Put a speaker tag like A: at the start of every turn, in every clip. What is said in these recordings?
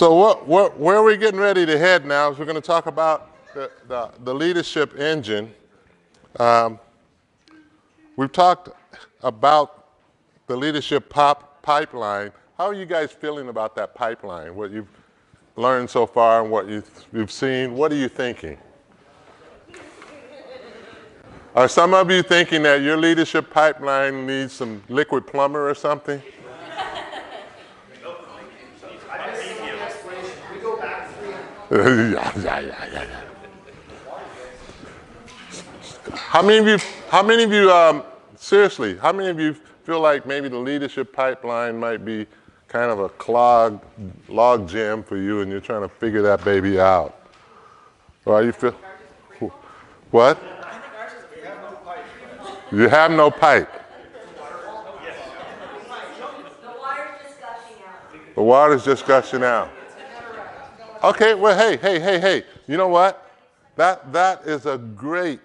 A: So where we're getting ready to head now is we're going to talk about the leadership engine. We've talked about the leadership pipeline. How are you guys feeling about that pipeline? What you've learned so far and what you've seen? What are you thinking? Are some of you thinking that your leadership pipeline needs some liquid plumber or something? Yeah. How many of you, seriously, how many of you feel like maybe the leadership pipeline might be kind of a log jam for you and you're trying to figure that baby out? Or you feel, what? You have no pipe. The water's just gushing out. Okay, well, hey. You know what? That is a great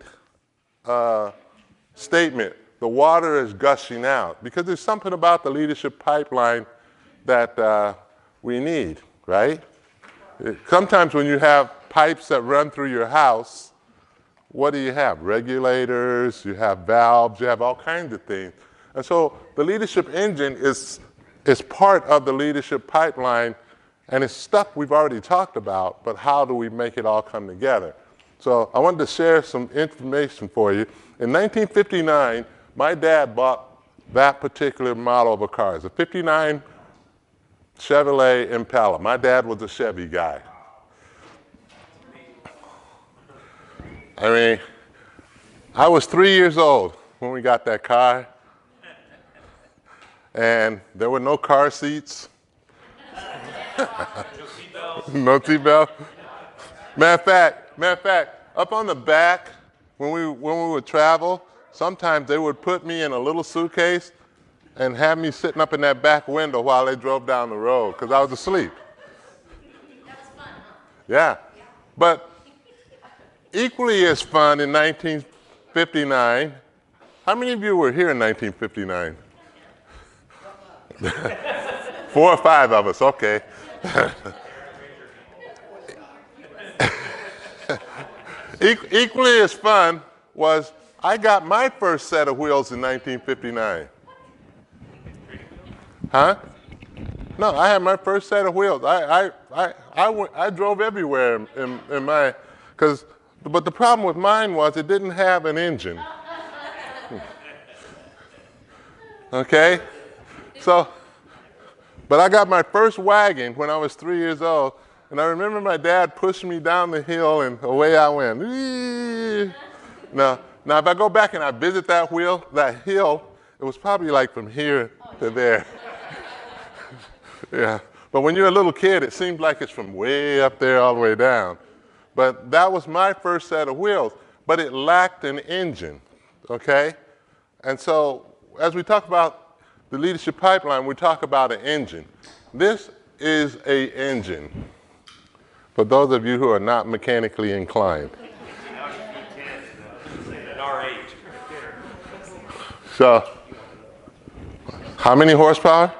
A: statement. The water is gushing out because there's something about the leadership pipeline that we need, right? Sometimes when you have pipes that run through your house, what do you have? Regulators, you have valves, you have all kinds of things. And so the leadership engine is part of the leadership pipeline, and it's stuff we've already talked about, but how do we make it all come together? So I wanted to share some information for you. In 1959, my dad bought that particular model of a car. It's a 59 Chevrolet Impala. My dad was a Chevy guy. I mean, I was 3 years old when we got that car, and there were no car seats. No seatbelt. Matter of fact, up on the back, when we would travel, sometimes they would put me in a little suitcase and have me sitting up in that back window while they drove down the road because I was asleep.
B: That was fun, huh?
A: Yeah. But equally as fun in 1959, how many of you were here in 1959? 4 or 5 of us, okay. Equally as fun was I got my first set of wheels in 1959. Huh? No, I had my first set of wheels. I drove everywhere in my, but the problem with mine was it didn't have an engine. Okay? So, but I got my first wagon when I was 3 years old, and I remember my dad pushing me down the hill, and away I went. Now, if I go back and I visit that hill, it was probably like from here to there. Yeah, but when you're a little kid, it seems like it's from way up there all the way down. But that was my first set of wheels, but it lacked an engine, okay? And so as we talk about the leadership pipeline, we talk about an engine. This is an engine, for those of you who are not mechanically inclined.
C: At our age.
A: So, how many horsepower?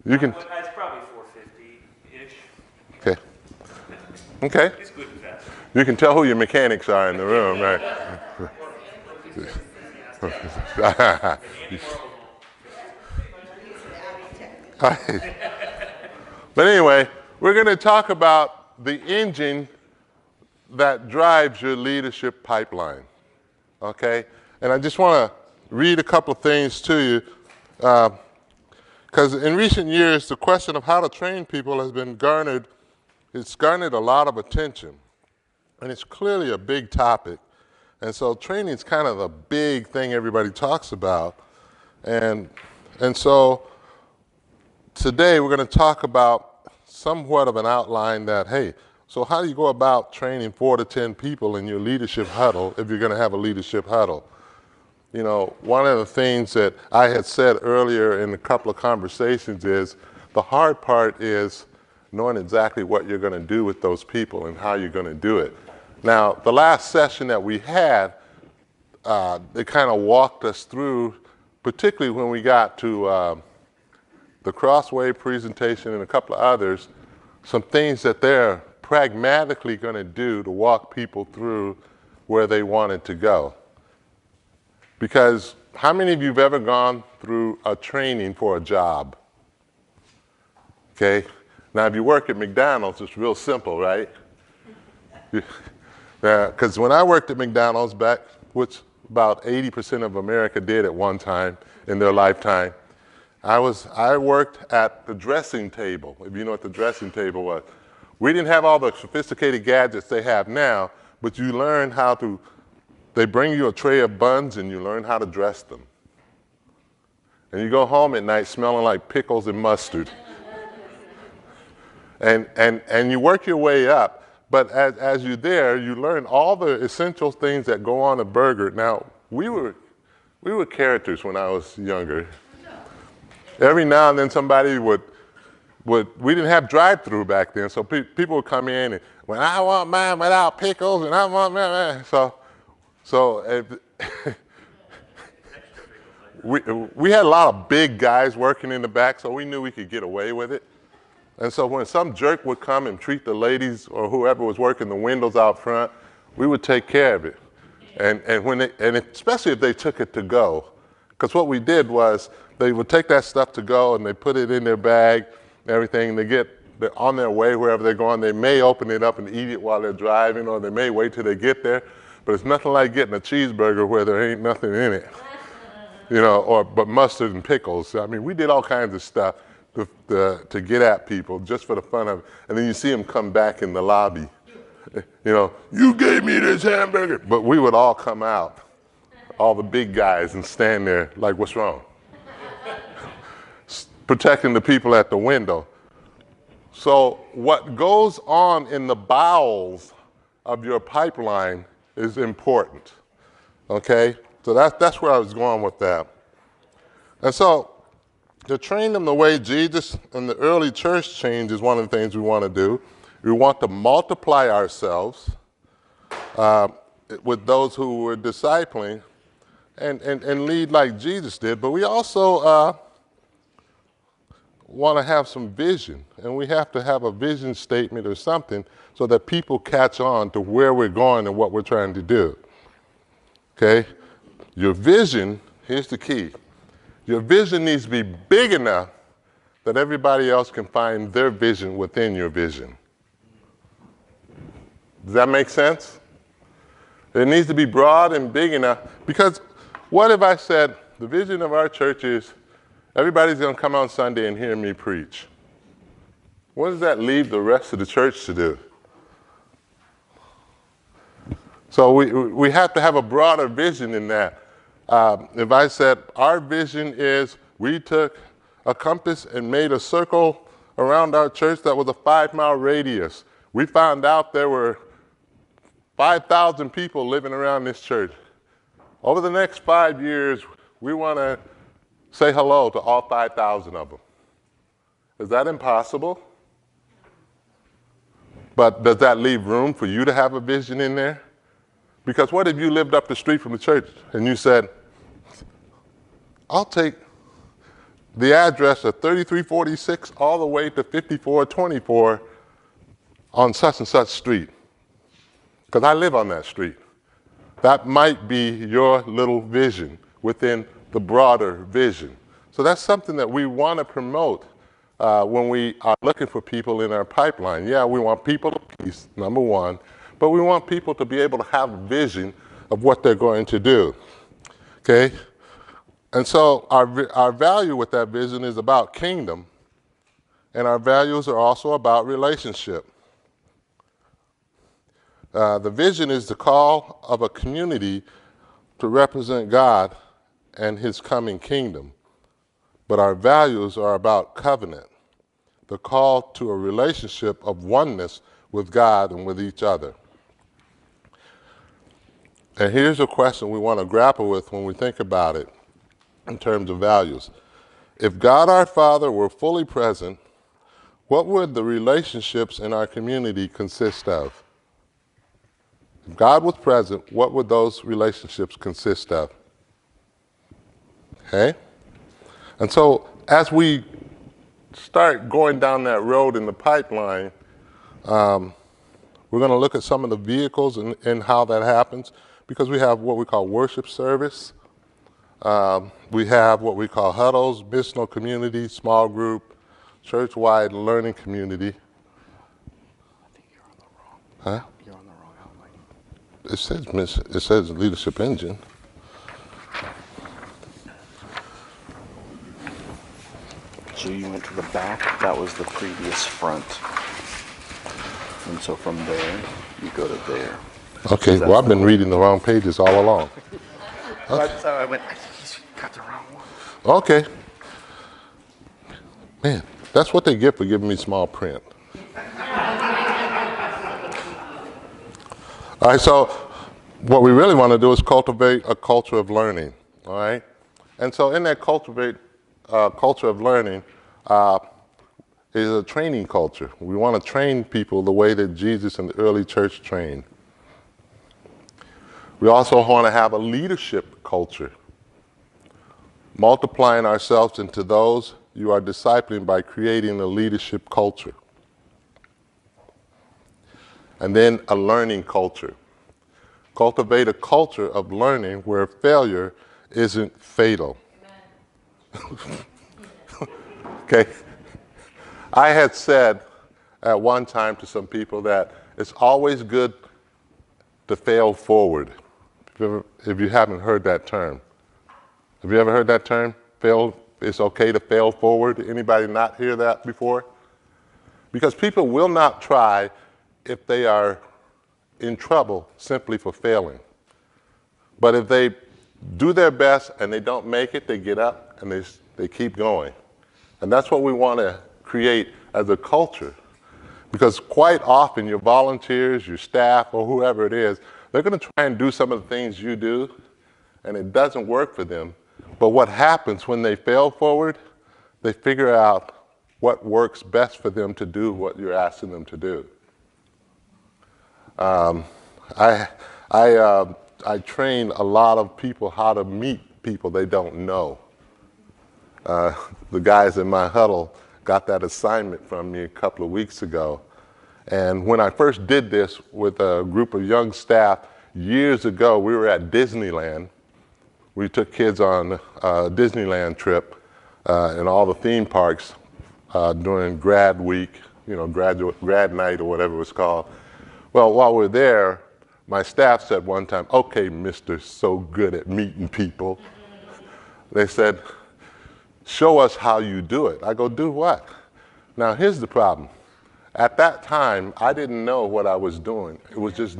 A: You can.
C: It's probably 450-ish.
A: Okay.
C: It's good and fast.
A: You can tell who your mechanics are in the room, right? But anyway, we're going to talk about the engine that drives your leadership pipeline, okay? And I just want to read a couple things to you, because in recent years, the question of how to train people has been garnered a lot of attention, and it's clearly a big topic. And so training is kind of a big thing everybody talks about. And so today we're going to talk about somewhat of an outline that, hey, so how do you go about training 4 to 10 people in your leadership huddle if you're going to have a leadership huddle? You know, one of the things that I had said earlier in a couple of conversations is the hard part is knowing exactly what you're going to do with those people and how you're going to do it. Now, the last session that we had, they kind of walked us through, particularly when we got to the Crossway presentation and a couple of others, some things that they're pragmatically going to do to walk people through where they wanted to go. Because how many of you have ever gone through a training for a job? Okay? Now, if you work at McDonald's, it's real simple, right? Because when I worked at McDonald's back, which about 80% of America did at one time in their lifetime, I worked at the dressing table, if you know what the dressing table was. We didn't have all the sophisticated gadgets they have now, but you learn how to, they bring you a tray of buns and you learn how to dress them. And you go home at night smelling like pickles and mustard. And you work your way up, but as you're there, you learn all the essential things that go on a burger. Now, we were characters when I was younger. Every now and then somebody would we didn't have drive-through back then, so people would come in and, well, I want mine without pickles, and I want mine. So we had a lot of big guys working in the back, so we knew we could get away with it. And so when some jerk would come and treat the ladies or whoever was working the windows out front, we would take care of it. And especially if they took it to go. Because what we did was they would take that stuff to go and they put it in their bag and everything. They're on their way wherever they're going. They may open it up and eat it while they're driving, or they may wait till they get there. But it's nothing like getting a cheeseburger where there ain't nothing in it. But mustard and pickles. I mean, we did all kinds of stuff to get at people just for the fun of it. And then you see them come back in the lobby. You gave me this hamburger. But we would all come out, all the big guys, and stand there like, what's wrong? Protecting the people at the window. So what goes on in the bowels of your pipeline is important, okay? So that's where I was going with that. And so to train them the way Jesus and the early church changed is one of the things we want to do. We want to multiply ourselves with those who we're discipling and lead like Jesus did. But we also want to have some vision, and we have to have a vision statement or something so that people catch on to where we're going and what we're trying to do. Okay? Your vision, here's the key. Your vision needs to be big enough that everybody else can find their vision within your vision. Does that make sense? It needs to be broad and big enough, because what if I said the vision of our church is everybody's going to come on Sunday and hear me preach? What does that leave the rest of the church to do? So we have to have a broader vision in that. If I said our vision is we took a compass and made a circle around our church that was a 5-mile radius. We found out there were 5,000 people living around this church. Over the next 5 years, we want to say hello to all 5,000 of them. Is that impossible? But does that leave room for you to have a vision in there? Because what if you lived up the street from the church and you said, I'll take the address of 3346 all the way to 5424 on such and such street, because I live on that street. That might be your little vision within the broader vision. So that's something that we want to promote when we are looking for people in our pipeline. Yeah, we want people to please, number one, but we want people to be able to have a vision of what they're going to do, okay? And so our value with that vision is about kingdom, and our values are also about relationship. The vision is the call of a community to represent God and his coming kingdom. But our values are about covenant, the call to a relationship of oneness with God and with each other. And here's a question we want to grapple with when we think about it in terms of values. If God our Father were fully present, what would the relationships in our community consist of? If God was present, what would those relationships consist of? Okay? And so as we start going down that road in the pipeline, We're going to look at some of the vehicles and how that happens, because we have what we call worship service. We have what we call huddles, missional community, small group, church-wide learning community.
C: I think you're on the wrong.
A: Huh?
C: You're on the wrong outline.
A: It says leadership engine.
C: So you went to the back. That was the previous front. And so from there, you go to there.
A: Okay, well, I've been reading the wrong pages all along.
C: That's how I went. I think he's got the wrong one.
A: Okay. Man, that's what they get for giving me small print. All right, so what we really want to do is cultivate a culture of learning, all right? And so in that culture of learning is a training culture. We want to train people the way that Jesus and the early church trained. We also want to have a leadership culture, multiplying ourselves into those you are discipling by creating a leadership culture. And then a learning culture. Cultivate a culture of learning where failure isn't fatal. Okay? I had said at one time to some people that it's always good to fail forward. If you haven't heard that term. Have you ever heard that term? It's okay to fail forward. Anybody not hear that before? Because people will not try if they are in trouble simply for failing. But if they do their best and they don't make it, they get up and they keep going. And that's what we want to create as a culture. Because quite often your volunteers, your staff, or whoever it is, they're going to try and do some of the things you do, and it doesn't work for them. But what happens when they fail forward, they figure out what works best for them to do what you're asking them to do. I train a lot of people how to meet people they don't know. The guys in my huddle got that assignment from me a couple of weeks ago. And when I first did this with a group of young staff years ago, we were at Disneyland. We took kids on a Disneyland trip and all the theme parks during grad week, grad night or whatever it was called. Well, while we're there, my staff said one time, "Okay, Mr. So good at meeting people." They said, "Show us how you do it." I go, "Do what?" Now, here's the problem. At that time, I didn't know what I was doing. It was just,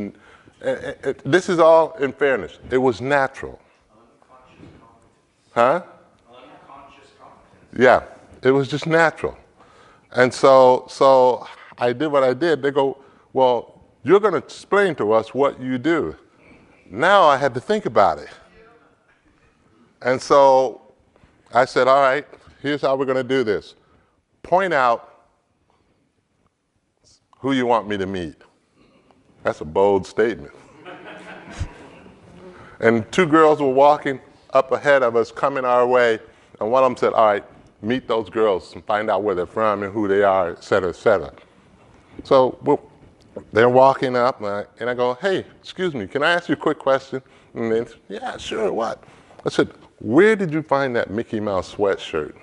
A: this is all in fairness. It was natural. Huh?
D: Unconscious competence.
A: Yeah, it was just natural. And so I did what I did. They go, "Well, you're going to explain to us what you do." Now I had to think about it. And so I said, "All right, here's how we're going to do this. Point out who you want me to meet." That's a bold statement. And two girls were walking up ahead of us, coming our way, and one of them said, "All right, meet those girls and find out where they're from and who they are, et cetera, et cetera." So they're walking up, and I go, "Hey, excuse me, can I ask you a quick question?" And they said, "Yeah, sure, what?" I said, "Where did you find that Mickey Mouse sweatshirt?"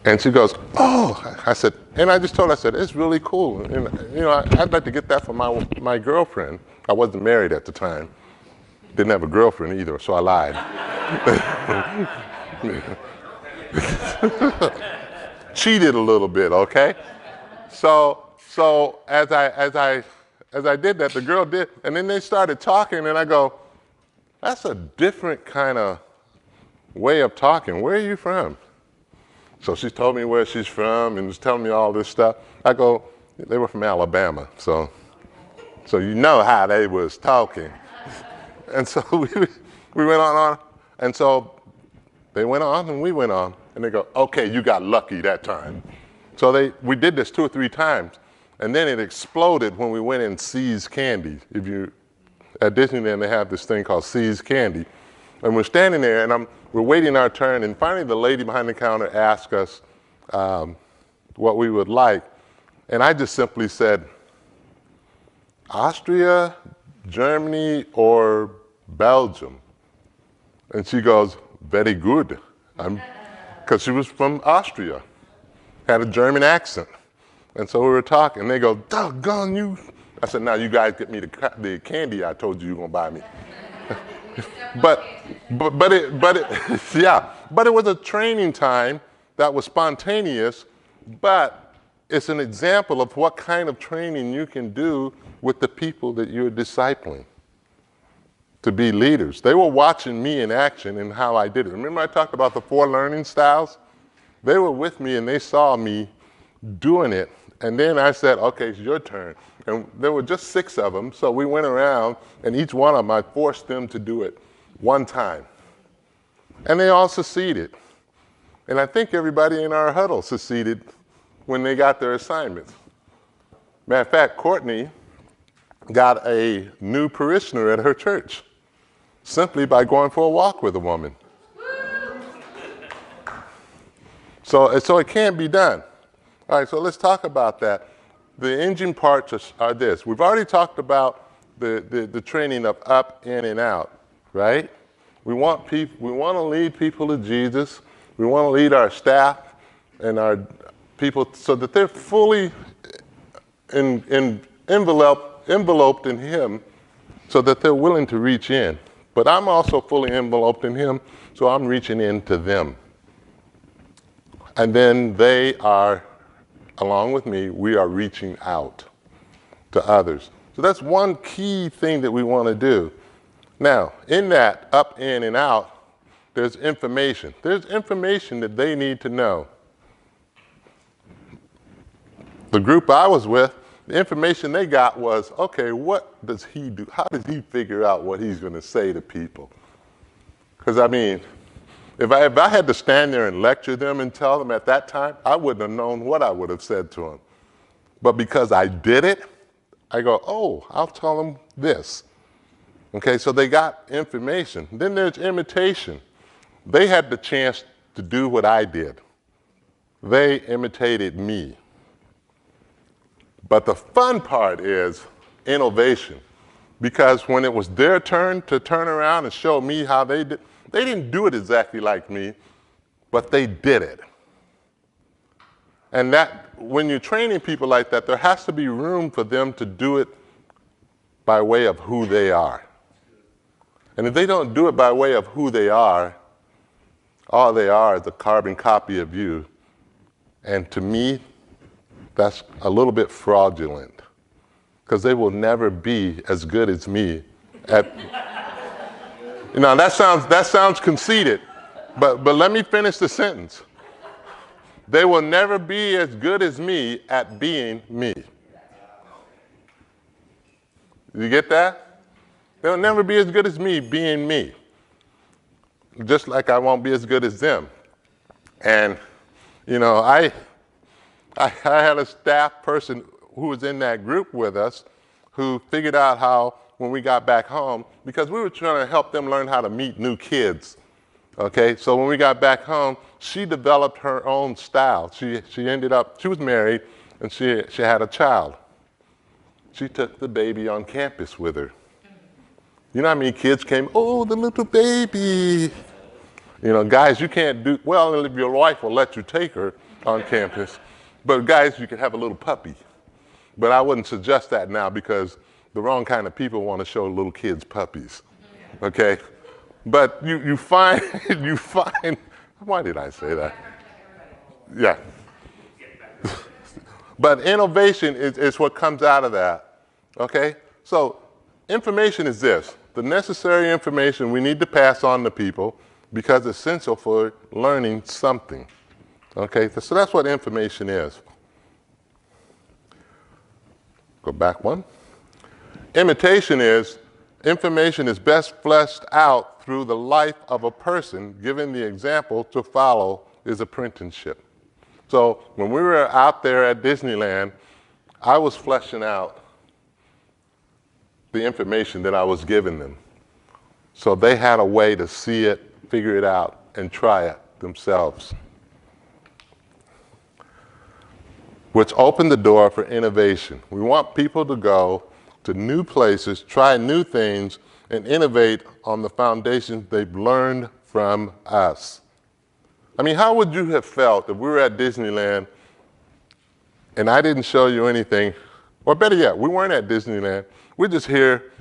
A: And she goes, "Oh," I said, and I just told her, I said, "It's really cool. And, I'd like to get that for my girlfriend." I wasn't married at the time. Didn't have a girlfriend either, so I lied. Cheated a little bit, okay? So as I did that, the girl did, and then they started talking, and I go, "That's a different kind of way of talking. Where are you from?" So she told me where she's from and was telling me all this stuff. I go, "They were from Alabama, so you know how they was talking." And so we went on, and so they went on and we went on, and they go, "Okay, you got lucky that time." So we did this 2 or 3 times, and then it exploded when we went in See's Candy. At Disneyland, they have this thing called See's Candy. And we're standing there, and we're waiting our turn, and finally the lady behind the counter asked us, what we would like. And I just simply said, Austria, Germany, or Belgium? And she goes, very good. Because she was from Austria, had a German accent. And so we were talking, they go, doggone you. I said, now you guys get me the candy I told you were gonna buy me. but it was a training time that was spontaneous, but it's an example of what kind of training you can do with the people that you're discipling to be leaders. They were watching me in action and how I did it. Remember I talked about the 4 learning styles? They were with me and they saw me doing it. And then I said, okay, it's your turn. And there were just 6 of them, so we went around and each one of them, I forced them to do it one time. And they all succeeded. And I think everybody in our huddle succeeded when they got their assignments. Matter of fact, Courtney got a new parishioner at her church simply by going for a walk with a woman. So it can be done. All right, so let's talk about that. The engine parts are this. We've already talked about the training of up, in, and out, right? We want to lead people to Jesus. We want to lead our staff and our people so that they're fully enveloped in Him so that they're willing to reach in. But I'm also fully enveloped in Him, so I'm reaching in to them. And then they are, along with me, we are reaching out to others. So that's one key thing that we want to do. Now, in that up, in, and out, there's information. There's information that they need to know. The group I was with, the information they got was, okay, what does he do? How does he figure out what he's going to say to people? Because, I mean, if I had to stand there and lecture them and tell them at that time, I wouldn't have known what I would have said to them. But because I did it, I go, oh, I'll tell them this. Okay, so they got information. Then there's imitation. They had the chance to do what I did. They imitated me. But the fun part is innovation. Because when it was their turn to turn around and show me how they did, they didn't do it exactly like me, but they did it. And that, when you're training people like that, there has to be room for them to do it by way of who they are. And if they don't do it by way of who they are, all they are is a carbon copy of you. And to me, that's a little bit fraudulent, because they will never be as good as me at, you know, that sounds conceited, but let me finish the sentence. They will never be as good as me at being me. You get that? They'll never be as good as me being me. Just like I won't be as good as them. And, you know, I had a staff person who was in that group with us who figured out how, when we got back home, because we were trying to help them learn how to meet new kids. Okay, so when we got back home, she developed her own style. She was married and she had a child. She took the baby on campus with her. You know how many kids came, oh, the little baby. You know, guys, you can't do, well, if your wife will let you take her on campus. But guys, you can have a little puppy. But I wouldn't suggest that now because the wrong kind of people want to show little kids puppies. Okay? But you find, why did I say that? Yeah. But innovation is what comes out of that. Okay? So information is this. The necessary information we need to pass on to people because it's essential for learning something. Okay, so that's what information is. Go back one. Imitation is, information is best fleshed out through the life of a person, given the example to follow is apprenticeship. So when we were out there at Disneyland, I was fleshing out the information that I was giving them. So they had a way to see it, figure it out, and try it themselves. which open the door for innovation. We want people to go to new places, try new things, and innovate on the foundations they've learned from us. I mean, how would you have felt if we were at Disneyland and I didn't show you anything, or better yet, we weren't at Disneyland, we're just here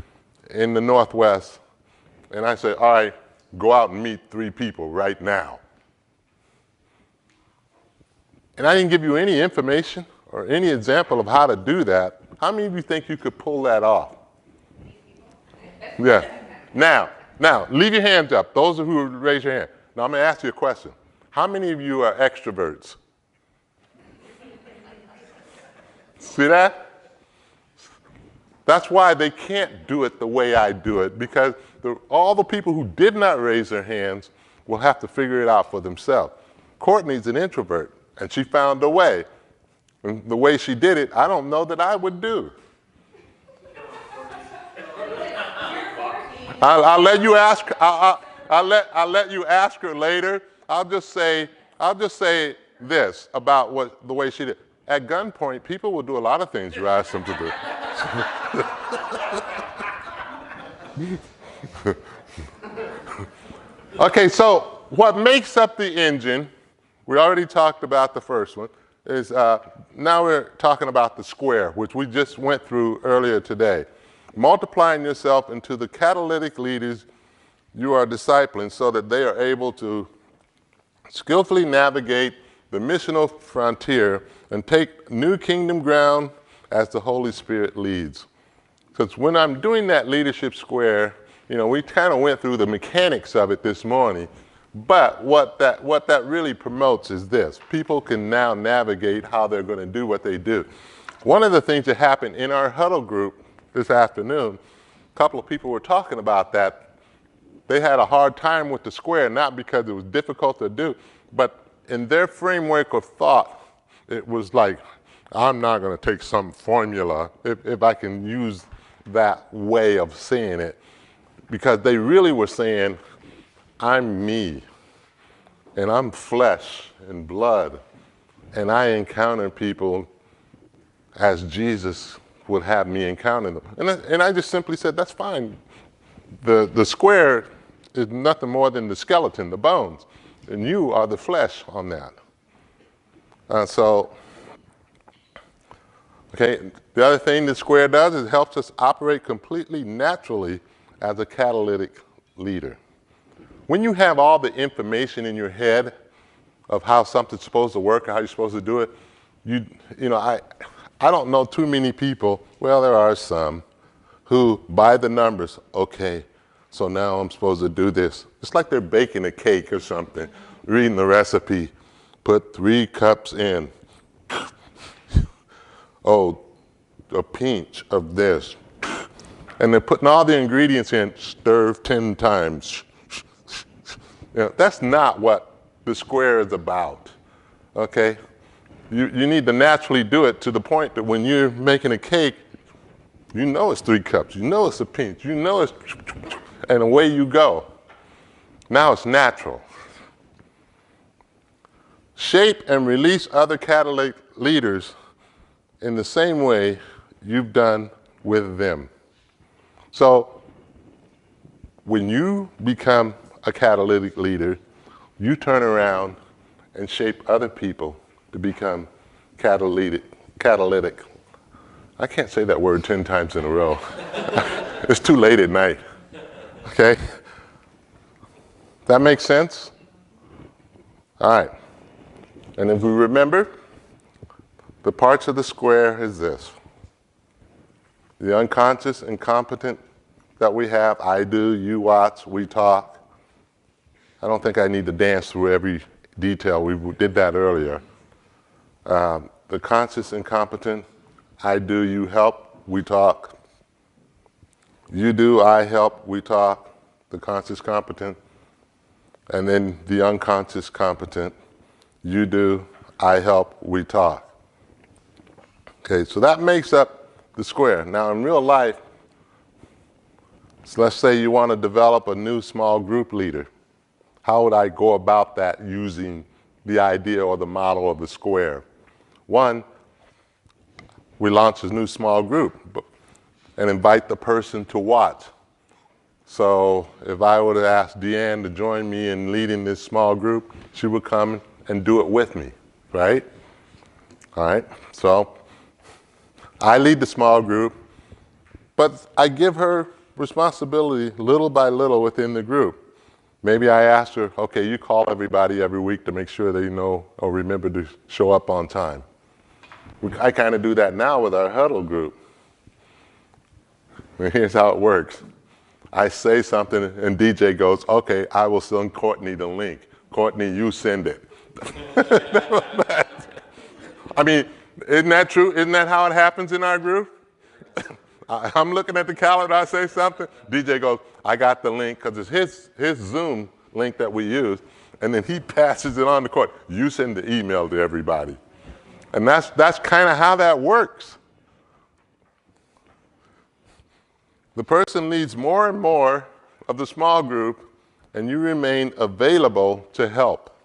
A: in the Northwest, and I say, all right, go out and meet 3 people right now. And I didn't give you any information or any example of how to do that. How many of you think you could pull that off? Yeah. Now, leave your hands up. Those who raise your hand. Now, I'm going to ask you a question. How many of you are extroverts? See that? That's why they can't do it the way I do it, because all the people who did not raise their hands will have to figure it out for themselves. Courtney's an introvert, and she found a way. And the way she did it, I don't know that I would do. I'll let you ask. I'll let you ask her later. I'll just say this about the way she did. At gunpoint, people will do a lot of things you ask them to do. Okay, so what makes up the engine? We already talked about the first one. Is now we're talking about the square, which we just went through earlier today. Multiplying yourself into the catalytic leaders you are discipling so that they are able to skillfully navigate the missional frontier and take new kingdom ground as the Holy Spirit leads. Because when I'm doing that leadership square, we kind of went through the mechanics of it this morning. But what that really promotes is this. People can now navigate how they're going to do what they do. One of the things that happened in our huddle group this afternoon, a couple of people were talking about that. They had a hard time with the square, not because it was difficult to do, but in their framework of thought, it was like, I'm not going to take some formula, if I can use that way of saying it, because they really were saying, I'm me, and I'm flesh and blood, and I encounter people as Jesus would have me encounter them. And I just simply said, that's fine. The square is nothing more than the skeleton, the bones, and you are the flesh on that. Okay, the other thing the square does is it helps us operate completely naturally as a catalytic leader. When you have all the information in your head of how something's supposed to work or how you're supposed to do it, I don't know too many people, well, there are some, who by the numbers, okay, so now I'm supposed to do this. It's like they're baking a cake or something, reading the recipe, put 3 cups in. Oh, a pinch of this. And they're putting all the ingredients in, stir 10 times. That's not what the square is about, okay? You need to naturally do it to the point that when you're making a cake, you know it's 3 cups, you know it's a pinch, you know it's, and away you go. Now it's natural. Shape and release other catalytic leaders in the same way you've done with them. So when you become a catalytic leader, you turn around and shape other people to become catalytic. I can't say that word 10 times in a row. It's too late at night. Okay? That makes sense? All right. And if we remember, the parts of the square is this. The unconscious and competent that we have, I do, you watch, we talk. I don't think I need to dance through every detail. We did that earlier. The conscious and competent, I do, you help, we talk. You do, I help, we talk. The conscious competent. And then the unconscious competent, you do, I help, we talk. Okay, so that makes up the square. Now in real life, so let's say you want to develop a new small group leader. How would I go about that using the idea or the model of the square? One, we launch a new small group and invite the person to watch. So if I were to ask Deanne to join me in leading this small group, she would come and do it with me, right? All right, so I lead the small group, but I give her responsibility little by little within the group. Maybe I ask her, okay, you call everybody every week to make sure they know or remember to show up on time. I kind of do that now with our huddle group. And here's how it works. I say something and DJ goes, okay, I will send Courtney the link. Courtney, you send it. I mean, isn't that true? Isn't that how it happens in our group? I'm looking at the calendar, I say something, DJ goes, I got the link, because it's his Zoom link that we use, and then he passes it on to Court. You send the email to everybody. And that's kind of how that works. The person needs more and more of the small group, and you remain available to help.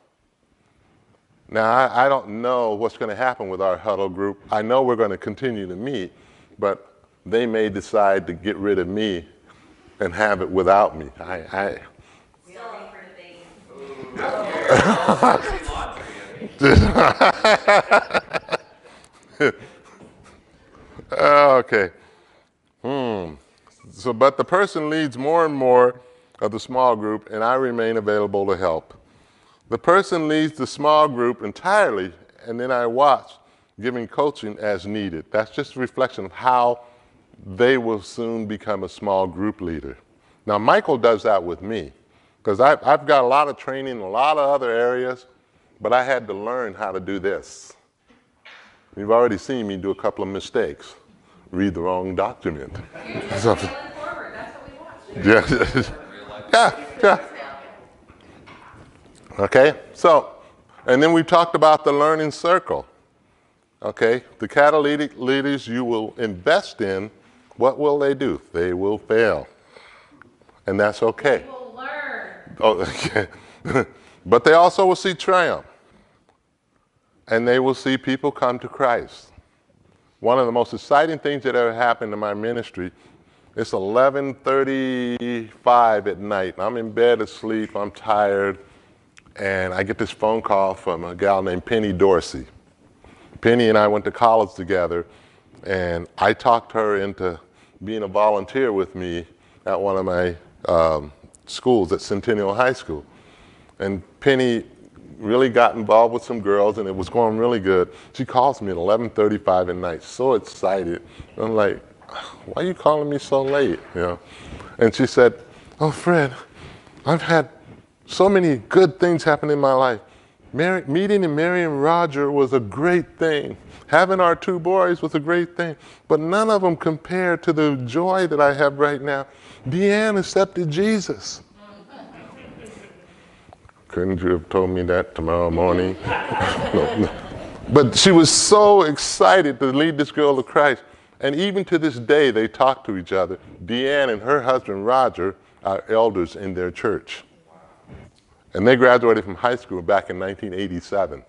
A: Now, I don't know what's going to happen with our huddle group. I know we're going to continue to meet, but they may decide to get rid of me and have it without me.
B: Still up for debate.
A: Okay. So, but the person leads more and more of the small group, and I remain available to help. The person leads the small group entirely, and then I watch, giving coaching as needed. That's just a reflection of how they will soon become a small group leader. Now, Michael does that with me, because I've got a lot of training in a lot of other areas, but I had to learn how to do this. You've already seen me do a couple of mistakes. Read the wrong document.
B: You're just failing forward. That's what we want.
A: Yeah. Okay, so, and then we talked about the learning circle. Okay, the catalytic leaders you will invest in, what will they do? They will fail. And that's okay.
B: They will learn.
A: Oh, okay. But they also will see triumph. And they will see people come to Christ. One of the most exciting things that ever happened in my ministry, it's 11:35 at night. I'm in bed asleep, I'm tired, and I get this phone call from a gal named Penny Dorsey. Penny and I went to college together, and I talked her into being a volunteer with me at one of my schools at Centennial High School. And Penny really got involved with some girls, and it was going really good. She calls me at 11:35 at night, so excited. I'm like, why are you calling me so late? You know? And she said, oh, Fred, I've had so many good things happen in my life. Meeting Mary and Roger was a great thing. Having our two boys was a great thing. But none of them compared to the joy that I have right now. Deanne accepted Jesus. Couldn't you have told me that tomorrow morning? No. But she was so excited to lead this girl to Christ. And even to this day, they talk to each other. Deanne and her husband, Roger, are elders in their church. And they graduated from high school back in 1987.